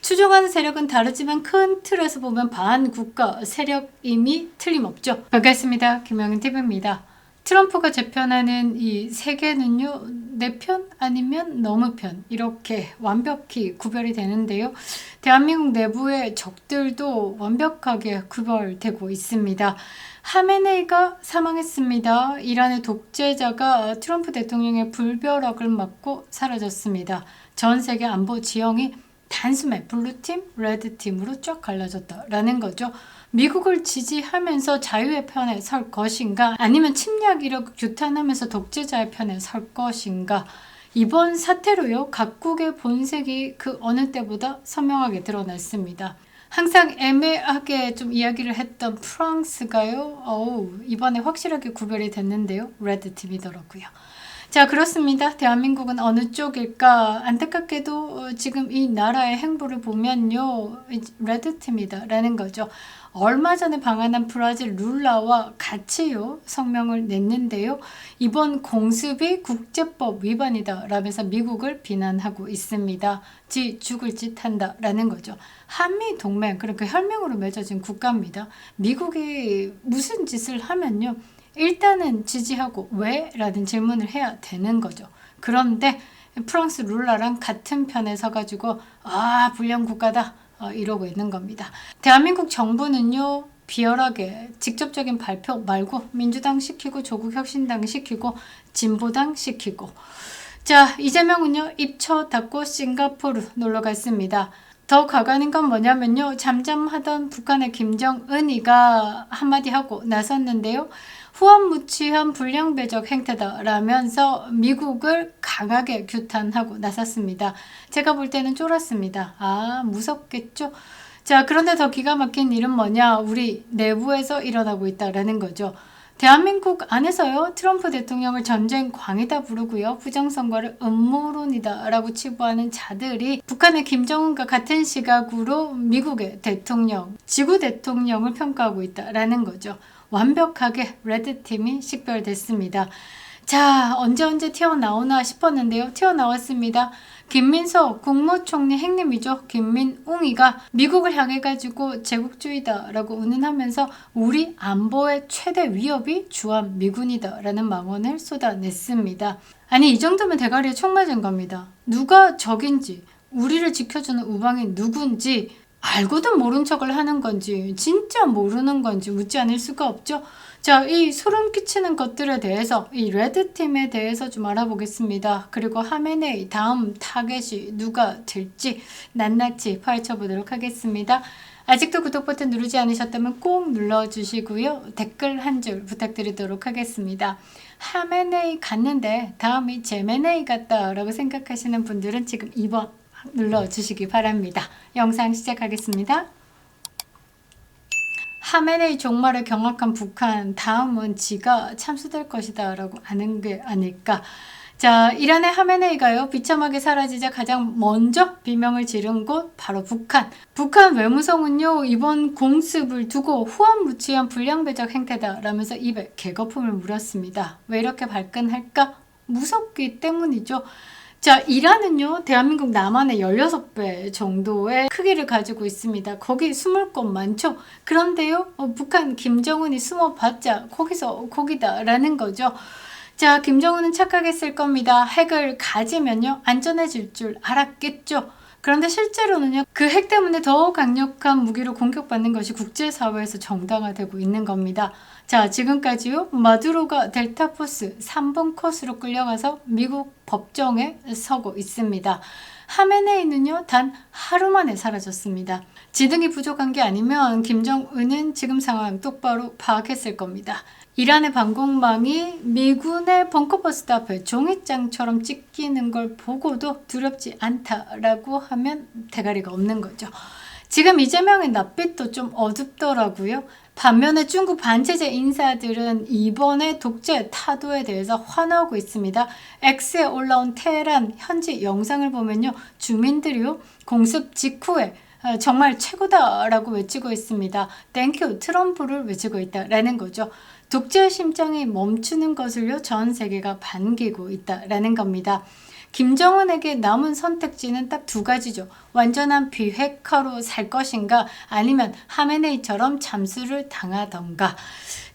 추종하는 세력은 다르지만 큰 틀에서 보면 반국가 세력임이 틀림없죠. 반갑습니다. 김영은TV입니다. 트럼프가 재편하는 이 세계는요, 내 편 아니면 너무 편 이렇게 완벽히 구별이 되는데요. 대한민국 내부의 적들도 완벽하게 구별되고 있습니다. 하메네이가 사망했습니다. 이란의 독재자가 트럼프 대통령의 불벼락을 맞고 사라졌습니다. 전 세계 안보 지형이 단숨에 블루팀, 레드팀으로 쫙 갈라졌다라는 거죠. 미국을 지지하면서 자유의 편에 설 것인가, 아니면 침략 이력을 규탄하면서 독재자의 편에 설 것인가. 이번 사태로요, 각국의 본색이 그 어느 때보다 선명하게 드러났습니다. 항상 애매하게 좀 이야기를 했던 프랑스가요, 이번에 확실하게 구별이 됐는데요. 레드팀이더라고요. 자, 그렇습니다. 대한민국은 어느 쪽일까? 안타깝게도 지금 이 나라의 행보를 보면요, 레드팀이다 라는 거죠. 얼마 전에 방한한 브라질 룰라와 같이요 성명을 냈는데요. 이번 공습이 국제법 위반이다 라면서 미국을 비난하고 있습니다. 지 죽을 짓 한다 라는 거죠. 한미 동맹, 그러니까 혈맹으로 맺어진 국가입니다. 미국이 무슨 짓을 하면요, 일단은 지지하고 왜? 라는 질문을 해야 되는 거죠. 그런데 프랑스 룰라랑 같은 편에 서가지고 불량 국가다 이러고 있는 겁니다. 대한민국 정부는요, 비열하게 직접적인 발표 말고 민주당 시키고 조국혁신당 시키고 진보당 시키고, 자, 이재명은요 입처 닫고 싱가포르 놀러 갔습니다. 더 가관인 건 뭐냐면요, 잠잠하던 북한의 김정은이가 한마디 하고 나섰는데요. 후한무치한 불량배적 행태다라면서 미국을 강하게 규탄하고 나섰습니다. 제가 볼 때는 쫄았습니다. 무섭겠죠? 자, 그런데 더 기가 막힌 일은 뭐냐? 우리 내부에서 일어나고 있다라는 거죠. 대한민국 안에서요, 트럼프 대통령을 전쟁 광이다 부르고요, 부정선거를 음모론이다 라고 치부하는 자들이 북한의 김정은과 같은 시각으로 미국의 대통령, 지구 대통령을 평가하고 있다라는 거죠. 완벽하게 레드팀이 식별됐습니다. 자, 언제 튀어나오나 싶었는데요. 튀어나왔습니다. 김민석 국무총리 행님이죠. 김민웅이가 미국을 향해 가지고 제국주의다라고 운운하면서 우리 안보의 최대 위협이 주한미군이다라는 망언을 쏟아냈습니다. 아니, 이 정도면 대가리에 총 맞은 겁니다. 누가 적인지, 우리를 지켜주는 우방이 누군지 알고도 모른 척을 하는 건지 진짜 모르는 건지 묻지 않을 수가 없죠. 자, 이 소름 끼치는 것들에 대해서, 이 레드팀에 대해서 좀 알아보겠습니다. 그리고 하메네이 다음 타겟이 누가 될지 낱낱이 파헤쳐보도록 하겠습니다. 아직도 구독 버튼 누르지 않으셨다면 꼭 눌러주시고요. 댓글 한 줄 부탁드리도록 하겠습니다. 하메네이 갔는데 다음이 제메네이 같다라고 생각하시는 분들은 지금 2번 눌러주시기 바랍니다. 영상 시작하겠습니다. 하메네이 종말을 경악한 북한, 다음은 지가 참수될 것이다 라고 아는 게 아닐까. 자, 이란의 하메네이가요, 비참하게 사라지자 가장 먼저 비명을 지른 곳 바로 북한. 북한 외무성은요, 이번 공습을 두고 후한무치한 불량배적 행태다 라면서 입에 개거품을 물었습니다. 왜 이렇게 발끈할까? 무섭기 때문이죠. 자, 이란은요, 대한민국 남한의 16배 정도의 크기를 가지고 있습니다. 거기 숨을 곳 많죠? 그런데요, 북한 김정은이 숨어봤자 거기서 거기다라는 거죠. 자, 김정은은 착각했을 겁니다. 핵을 가지면요, 안전해질 줄 알았겠죠. 그런데 실제로는요, 그 핵 때문에 더 강력한 무기로 공격받는 것이 국제사회에서 정당화되고 있는 겁니다. 자, 지금까지요, 마두로가 델타포스 3번 컷으로 끌려가서 미국 법정에 서고 있습니다. 하메네이는요, 단 하루 만에 사라졌습니다. 지능이 부족한 게 아니면 김정은은 지금 상황 똑바로 파악했을 겁니다. 이란의 방공망이 미군의 벙커버스트 앞에 종이장처럼 찢기는 걸 보고도 두렵지 않다라고 하면 대가리가 없는 거죠. 지금 이재명의 낯빛도 좀 어둡더라고요. 반면에 중국 반체제 인사들은 이번에 독재 타도에 대해서 환호하고 있습니다. X에 올라온 테헤란 현지 영상을 보면요, 주민들이요, 공습 직후에 정말 최고다라고 외치고 있습니다. 땡큐 트럼프를 외치고 있다라는 거죠. 독재 심장이 멈추는 것을요, 전 세계가 반기고 있다라는 겁니다. 김정은에게 남은 선택지는 딱 두 가지죠. 완전한 비핵화로 살 것인가 아니면 하메네이처럼 잠수를 당하던가.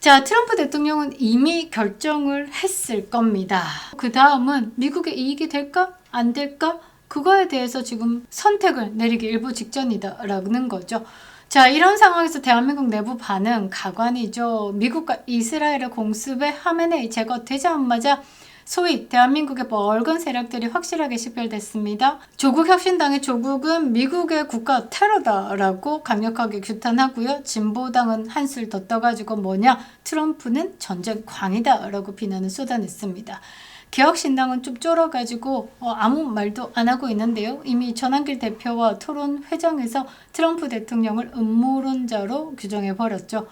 자, 트럼프 대통령은 이미 결정을 했을 겁니다. 그 다음은 미국의 이익이 될까? 안 될까? 그거에 대해서 지금 선택을 내리기 일보 직전이다라는 거죠. 자, 이런 상황에서 대한민국 내부 반응 가관이죠. 미국과 이스라엘의 공습에 하메네이 제거되자마자 소위 대한민국의 멀건 세력들이 확실하게 식별됐습니다. 조국혁신당의 조국은 미국의 국가 테러다라고 강력하게 규탄하고요. 진보당은 한술 더 떠가지고 뭐냐? 트럼프는 전쟁 광이다라고 비난을 쏟아냈습니다. 개혁신당은 좀 쫄아가지고 아무 말도 안 하고 있는데요. 이미 전한길 대표와 토론 회장에서 트럼프 대통령을 음모론자로 규정해버렸죠.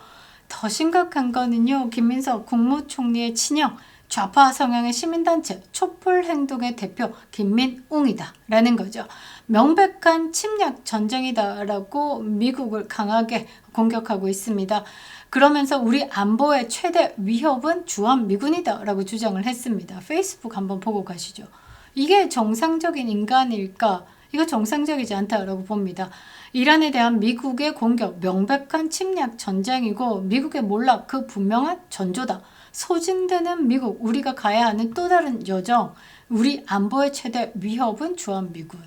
더 심각한 거는요. 김민석 국무총리의 친형 좌파 성향의 시민단체 촛불행동의 대표 김민웅이다 라는 거죠. 명백한 침략 전쟁이다라고 미국을 강하게 공격하고 있습니다. 그러면서 우리 안보의 최대 위협은 주한미군이다 라고 주장을 했습니다. 페이스북 한번 보고 가시죠. 이게 정상적인 인간일까? 이거 정상적이지 않다라고 봅니다. 이란에 대한 미국의 공격, 명백한 침략 전쟁이고 미국의 몰락, 그 분명한 전조다. 소진되는 미국, 우리가 가야 하는 또 다른 여정, 우리 안보의 최대 위협은 주한미군.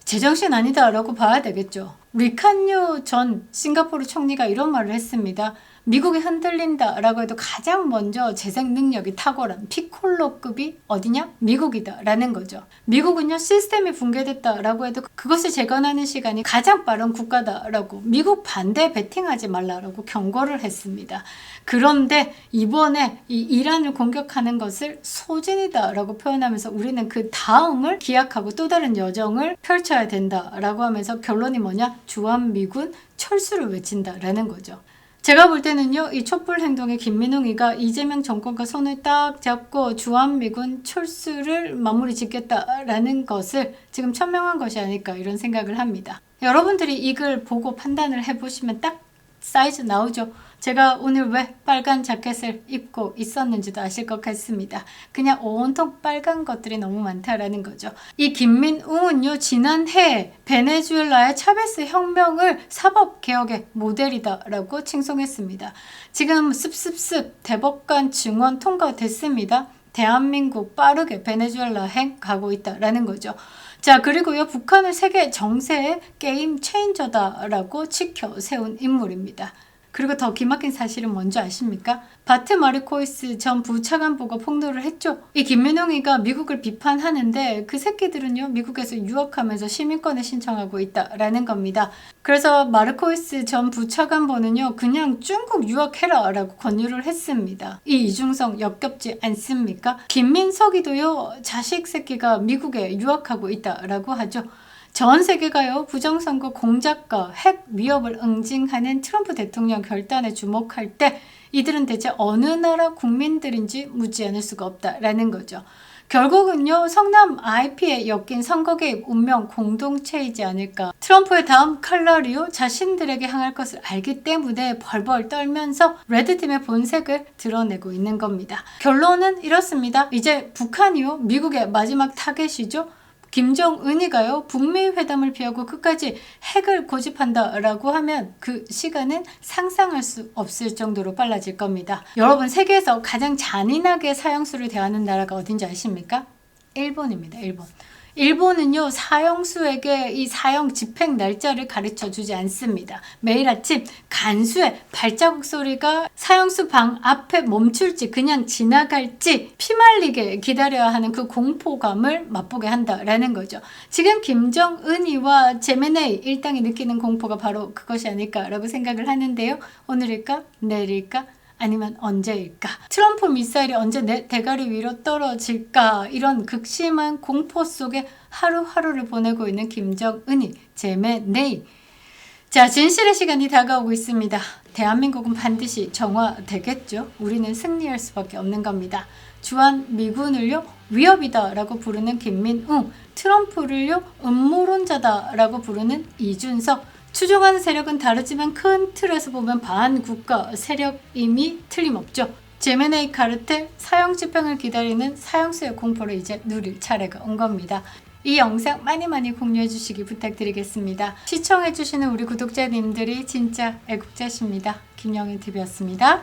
제정신 아니다라고 봐야 되겠죠. 리칸유 전 싱가포르 총리가 이런 말을 했습니다. 미국이 흔들린다라고 해도 가장 먼저 재생 능력이 탁월한 피콜로급이 어디냐? 미국이다라는 거죠. 미국은요 시스템이 붕괴됐다라고 해도 그것을 재건하는 시간이 가장 빠른 국가다라고 미국 반대 베팅하지 말라라고 경고를 했습니다. 그런데 이번에 이 이란을 공격하는 것을 소진이다라고 표현하면서 우리는 그 다음을 기약하고 또 다른 여정을 펼쳐야 된다라고 하면서 결론이 뭐냐? 주한미군 철수를 외친다라는 거죠. 제가 볼 때는요, 이 촛불 행동의 김민웅이가 이재명 정권과 손을 딱 잡고 주한미군 철수를 마무리 짓겠다라는 것을 지금 천명한 것이 아닐까 이런 생각을 합니다. 여러분들이 이걸 보고 판단을 해보시면 딱 사이즈 나오죠. 제가 오늘 왜 빨간 자켓을 입고 있었는지도 아실 것 같습니다. 그냥 온통 빨간 것들이 너무 많다라는 거죠. 이 김민웅은요, 지난해 베네수엘라의 차베스 혁명을 사법개혁의 모델이다라고 칭송했습니다. 지금 습습습 대법관 증언 통과됐습니다. 대한민국 빠르게 베네수엘라행 가고 있다라는 거죠. 자, 그리고요, 북한을 세계 정세의 게임 체인저다라고 치켜 세운 인물입니다. 그리고 더 기막힌 사실은 뭔지 아십니까? 바트 마르코이스 전 부차관보가 폭로를 했죠. 이 김민웅이가 미국을 비판하는데 그 새끼들은요 미국에서 유학하면서 시민권을 신청하고 있다라는 겁니다. 그래서 마르코이스 전 부차관보는요 그냥 중국 유학해라 라고 권유를 했습니다. 이 이중성 역겹지 않습니까? 김민석이도요 자식 새끼가 미국에 유학하고 있다라고 하죠. 전 세계가요 부정선거 공작과 핵 위협을 응징하는 트럼프 대통령 결단에 주목할 때 이들은 대체 어느 나라 국민들인지 묻지 않을 수가 없다라는 거죠. 결국은요 성남 IP에 엮인 선거 개입 운명 공동체이지 않을까. 트럼프의 다음 칼날이요 자신들에게 향할 것을 알기 때문에 벌벌 떨면서 레드팀의 본색을 드러내고 있는 겁니다. 결론은 이렇습니다. 이제 북한이요 미국의 마지막 타겟이죠. 김정은이가요 북미 회담을 피하고 끝까지 핵을 고집한다라고 하면 그 시간은 상상할 수 없을 정도로 빨라질 겁니다. 여러분 세계에서 가장 잔인하게 사형수를 대하는 나라가 어딘지 아십니까? 일본입니다. 일본. 일본은요 사형수에게 이 사형 집행 날짜를 가르쳐 주지 않습니다. 매일 아침 간수의 발자국 소리가 사형수 방 앞에 멈출지 그냥 지나갈지 피말리게 기다려야 하는 그 공포감을 맛보게 한다라는 거죠. 지금 김정은이와 제메네이 일당이 느끼는 공포가 바로 그것이 아닐까라고 생각을 하는데요. 오늘일까? 내일일까? 아니면 언제일까? 트럼프 미사일이 언제 내 대가리 위로 떨어질까? 이런 극심한 공포 속에 하루하루를 보내고 있는 김정은이, 제메네이. 자, 진실의 시간이 다가오고 있습니다. 대한민국은 반드시 정화되겠죠. 우리는 승리할 수밖에 없는 겁니다. 주한미군을요 위협이다라고 부르는 김민웅, 트럼프를요 음모론자다라고 부르는 이준석. 추종하는 세력은 다르지만 큰 틀에서 보면 반국가 세력임이 틀림없죠. 제미나이 카르텔 사형 집행을 기다리는 사형수의 공포를 이제 누릴 차례가 온 겁니다. 이 영상 많이 공유해 주시기 부탁드리겠습니다. 시청해 주시는 우리 구독자님들이 진짜 애국자십니다. 김영인TV였습니다.